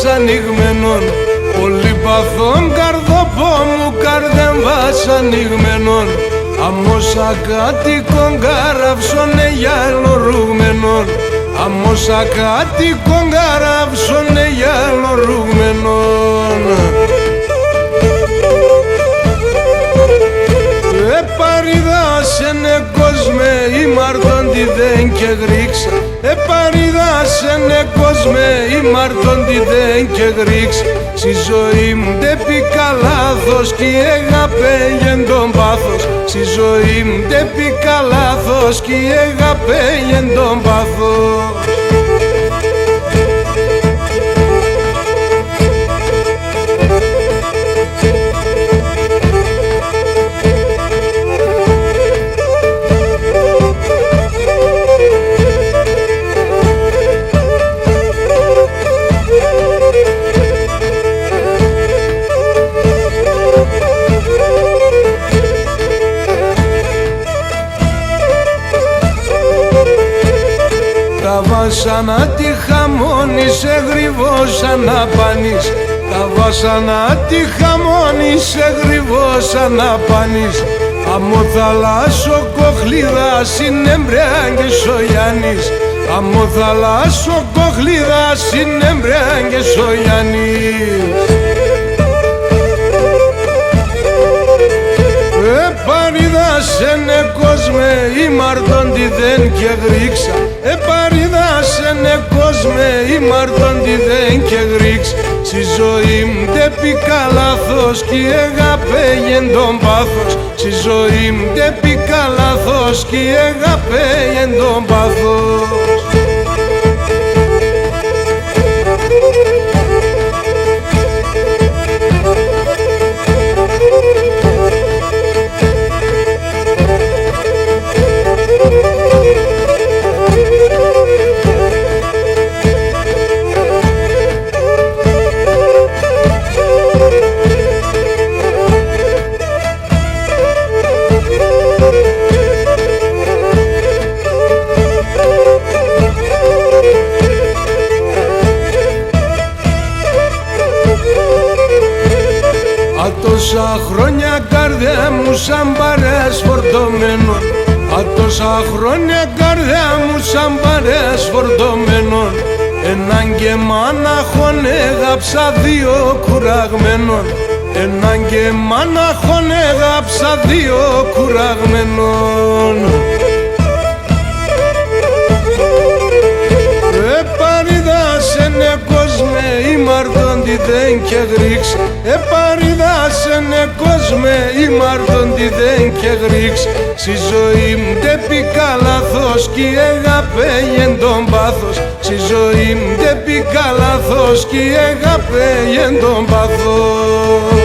ανοιγμένον, πολύ παθόν καρδόπο μου καρδεμβάς ανοιγμένον, αμόσα κάτοικον καραύσωνε για λορούμενον, αμόσα κάτοικον καραύσωνε για λορούμενον. Επαριδάσενε κόσμε η μαρτώντη δεν και γρίξα, επαριδάσενε κόσμε η μαρτώντη δεν και γρίξα, στη ζωή μου ντε πήκα λάθος κι έγαπε γεν τον πάθος, στη ζωή μου ντε πήκα λάθος κι έγαπε γεν τον πάθος. Τα βάσανα τη χαμώνει σε γρυβώσαν να πάνεις, τα βάσανα τη χαμώνει σε γρυβώσαν να πάνεις, αμο θαλάσσο κοχλίδα συνεμπρέγγες ο Γιάννης, αμο θαλάσσο κοχλίδα συνεμπρέγγες ο Γιάννης. Επαριδάσενε κόσμε η μαρτώντη δεν και γρίξα, επαριδάσενε κόσμε η μαρτώντη δεν και γρίξα, στη ζωή μου ντε πήκα λάθος κι έγαπε γεν τον πάθος, στη ζωή μου ντε πήκα λάθος κι έγαπε γεν τον πάθος. Τόσα χρόνια καρδιά μου σαν παρέας φορτωμένον, τόσα χρόνια καρδιά μου σαν παρέας φορτωμένον, έναν και μάναχον έγαψα δύο κουραγμένον, έναν και μάναχον έγαψα δύο κουραγμένον. Επαριδάσενε κόσμε η μαρτώντη δεν και γρίξα, επαριδάσενε κόσμε η μαρτώντη δεν και γρίξα, στη ζωή μου ντε πήκα λάθος κι έγαπε γεν τον πάθος, στη ζωή μου ντε πήκα λάθος κι έγαπε γεν τον πάθος.